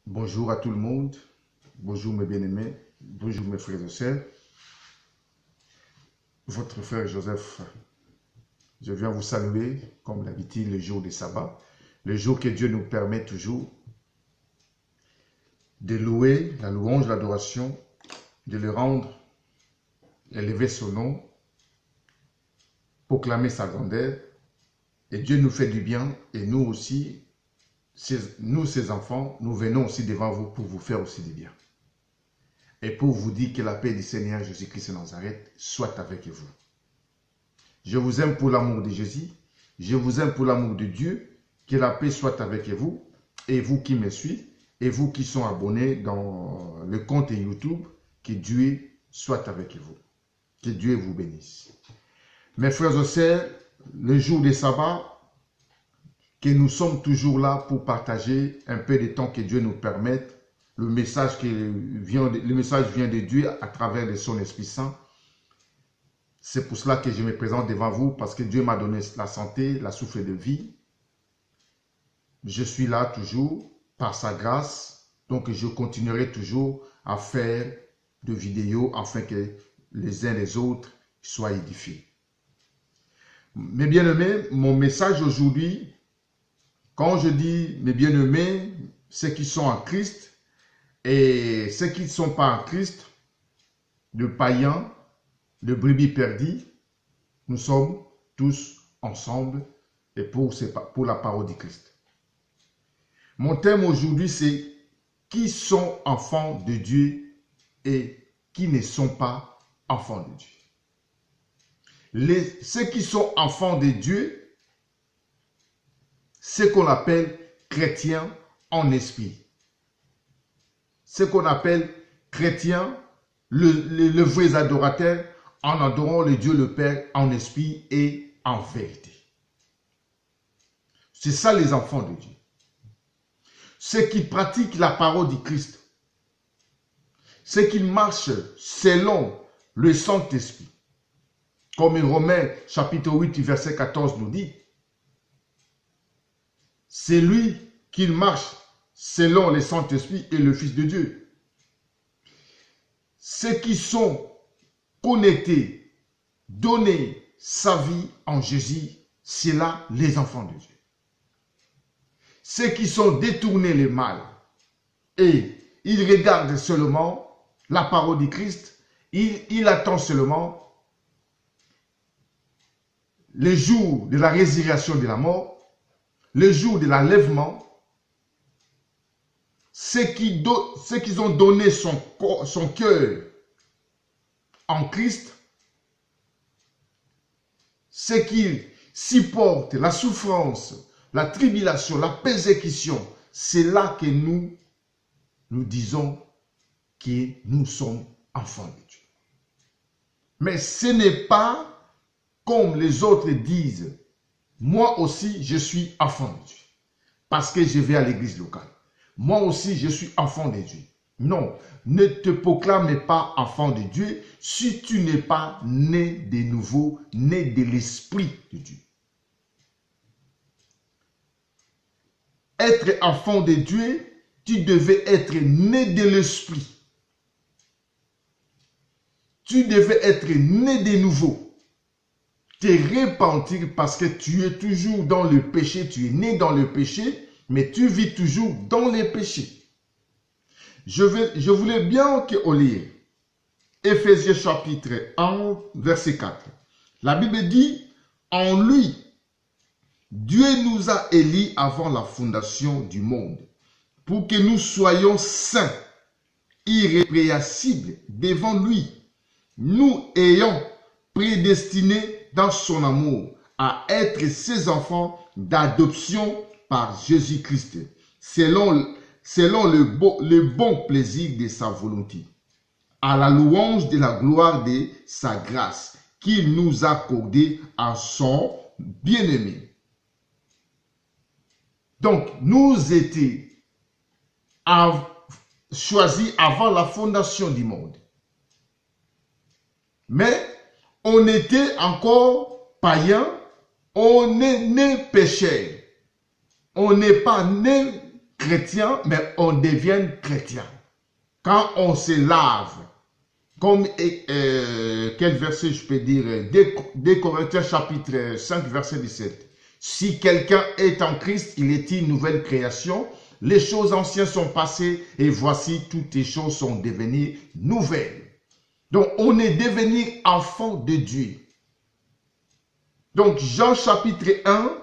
Bonjour à tout le monde, bonjour mes bien-aimés, bonjour mes frères et sœurs. Votre frère Joseph, je viens vous saluer comme d'habitude le jour du sabbat, le jour que Dieu nous permet toujours de louer la louange, l'adoration, de le rendre, élever son nom, proclamer sa grandeur. Et Dieu nous fait du bien et nous aussi, nous ses enfants, nous venons aussi devant vous pour vous faire aussi du bien. Et pour vous dire que la paix du Seigneur Jésus-Christ de Nazareth soit avec vous. Je vous aime pour l'amour de Jésus, je vous aime pour l'amour de Dieu, que la paix soit avec vous, et vous qui me suivez, et vous qui sont abonnés dans le compte YouTube, que Dieu soit avec vous. Que Dieu vous bénisse. Mes frères et sœurs, le jour des sabbats, que nous sommes toujours là pour partager un peu de temps que Dieu nous permette. Le message vient de Dieu à travers de son Esprit Saint. C'est pour cela que je me présente devant vous, parce que Dieu m'a donné la santé, la souffle de vie. Je suis là toujours par sa grâce, donc je continuerai toujours à faire de vidéos afin que les uns les autres soient édifiés. Mes bien-aimés, mon message aujourd'hui, quand je dis mes bien-aimés, ceux qui sont en Christ et ceux qui ne sont pas en Christ, de païens, de brebis perdus, nous sommes tous ensemble et pour la parole du Christ. Mon thème aujourd'hui, c'est qui sont enfants de Dieu et qui ne sont pas enfants de Dieu. Ceux qui sont enfants de Dieu, ce qu'on appelle chrétiens en esprit. Ce qu'on appelle chrétiens, le vrai adorateur, en adorant le Dieu le Père en esprit et en vérité. C'est ça les enfants de Dieu. Ceux qui pratiquent la parole du Christ. Ceux qui marchent selon le Saint-Esprit. Comme Romains chapitre 8 verset 14 nous dit. C'est lui qui marche selon le Saint-Esprit et le Fils de Dieu. Ceux qui sont connectés, donnés sa vie en Jésus, c'est là les enfants de Dieu. Ceux qui sont détournés le mal et ils regardent seulement la parole du Christ, il attend seulement le jour de la résurrection de la mort, le jour de l'enlèvement, ceux qui ont donné son cœur en Christ, ceux qui supportent la souffrance, la tribulation, la persécution, c'est là que nous disons que nous sommes enfants de Dieu. Mais ce n'est pas comme les autres disent, moi aussi je suis enfant de Dieu, parce que je vais à l'église locale. Moi aussi je suis enfant de Dieu. Non, ne te proclame pas enfant de Dieu si tu n'es pas né de nouveau, né de l'Esprit de Dieu. Être enfant de Dieu, tu devais être né de l'Esprit. Tu devais être né de nouveau. Te repentir parce que tu es toujours dans le péché, tu es né dans le péché, mais tu vis toujours dans les péchés. Je voulais bien qu'on lise Éphésiens chapitre 1, verset 4. La Bible dit, en lui, Dieu nous a élus avant la fondation du monde, pour que nous soyons saints, irrépréhensibles devant lui, nous ayant prédestinés dans son amour à être ses enfants d'adoption par Jésus-Christ, selon le bon plaisir de sa volonté, à la louange de la gloire de sa grâce, qu'il nous a accordée à son bien-aimé. Donc, nous étions choisis avant la fondation du monde. Mais, on était encore païens, on est né pécheurs. On n'est pas né chrétien, mais on devient chrétien. Quand on se lave, comme quel verset je peux dire, 2 Corinthiens chapitre 5 verset 17. Si quelqu'un est en Christ, il est une nouvelle création. Les choses anciennes sont passées et voici toutes les choses sont devenues nouvelles. Donc on est devenu enfant de Dieu. Donc Jean chapitre 1,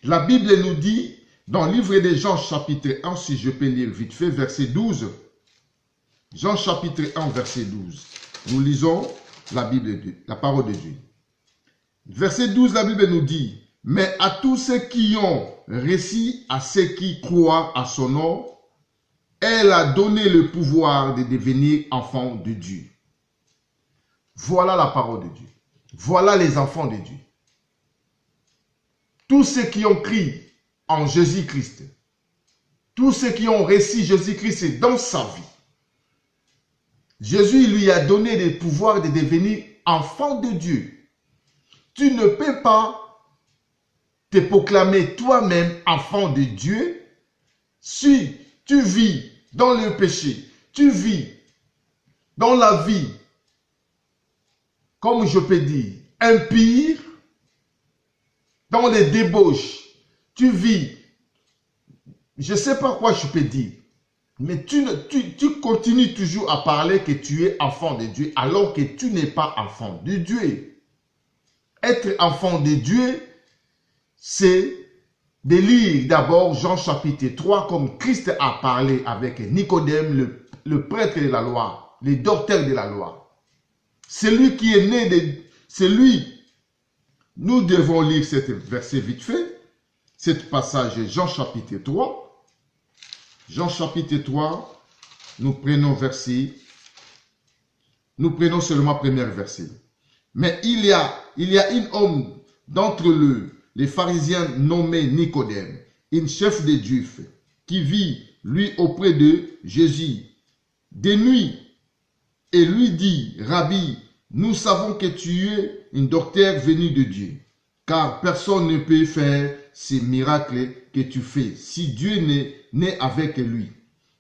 la Bible nous dit, dans le livre de Jean chapitre 1, si je peux lire vite fait, verset 12. Jean chapitre 1, verset 12. Nous lisons la Bible, la parole de Dieu. Verset 12, la Bible nous dit, « Mais à tous ceux qui ont réussi, à ceux qui croient à son nom, elle a donné le pouvoir de devenir enfants de Dieu. » Voilà la parole de Dieu. Voilà les enfants de Dieu. Tous ceux qui ont crié en Jésus-Christ, tous ceux qui ont réussi Jésus-Christ dans sa vie, Jésus lui a donné le pouvoir de devenir enfant de Dieu. Tu ne peux pas te proclamer toi-même enfant de Dieu si tu vis dans le péché, tu vis dans la vie, comme je peux dire, impire, dans les débauches, tu vis, je ne sais pas quoi je peux dire, mais tu continues toujours à parler que tu es enfant de Dieu alors que tu n'es pas enfant de Dieu. Être enfant de Dieu, c'est de lire d'abord Jean chapitre 3 comme Christ a parlé avec Nicodème, le prêtre de la loi, le docteur de la loi. Celui qui est né de... Celui, nous devons lire ce verset vite fait, ce passage Jean chapitre 3. Jean chapitre 3, nous prenons seulement le premier verset. Mais il y a un homme d'entre les pharisiens nommé Nicodème, un chef des Juifs, qui vit, lui, auprès de Jésus, de nuit, et lui dit, Rabbi, nous savons que tu es un docteur venu de Dieu, car personne ne peut faire ces miracles que tu fais, si Dieu n'est avec lui.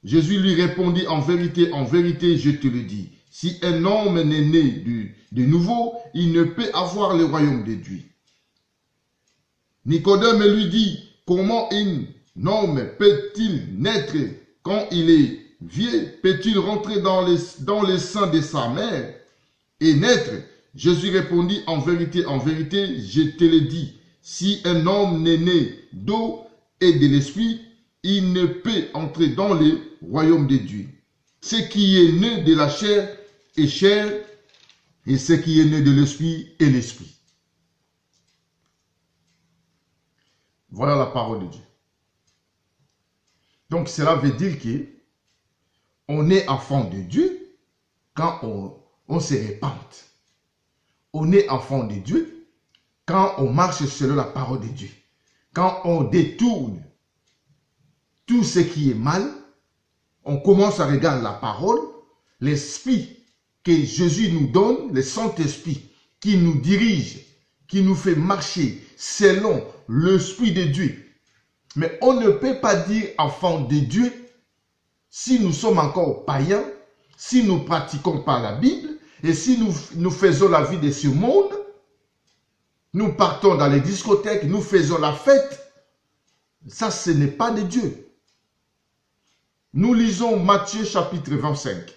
Jésus lui répondit, en vérité, je te le dis, si un homme n'est né de nouveau, il ne peut avoir le royaume de Dieu. Nicodème lui dit, comment un homme peut-il naître quand il est vieux? Peut-il rentrer dans le sein de sa mère et naître? Jésus répondit, en vérité, je te le dis, si un homme n'est né d'eau et de l'esprit, il ne peut entrer dans le royaume de Dieu. Ce qui est né de la chair est chair, et ce qui est né de l'esprit est l'esprit. Voilà la parole de Dieu. Donc cela veut dire que on est enfant de Dieu quand on se répand. On est enfant de Dieu quand on marche selon la parole de Dieu. Quand on détourne tout ce qui est mal, on commence à regarder la parole, l'esprit que Jésus nous donne, le Saint-Esprit qui nous dirige, qui nous fait marcher selon l'Esprit de Dieu. Mais on ne peut pas dire enfant de Dieu si nous sommes encore païens, si nous ne pratiquons pas la Bible et si nous faisons la vie de ce monde. Nous partons dans les discothèques, nous faisons la fête. Ça, ce n'est pas de Dieu. Nous lisons Matthieu chapitre 25.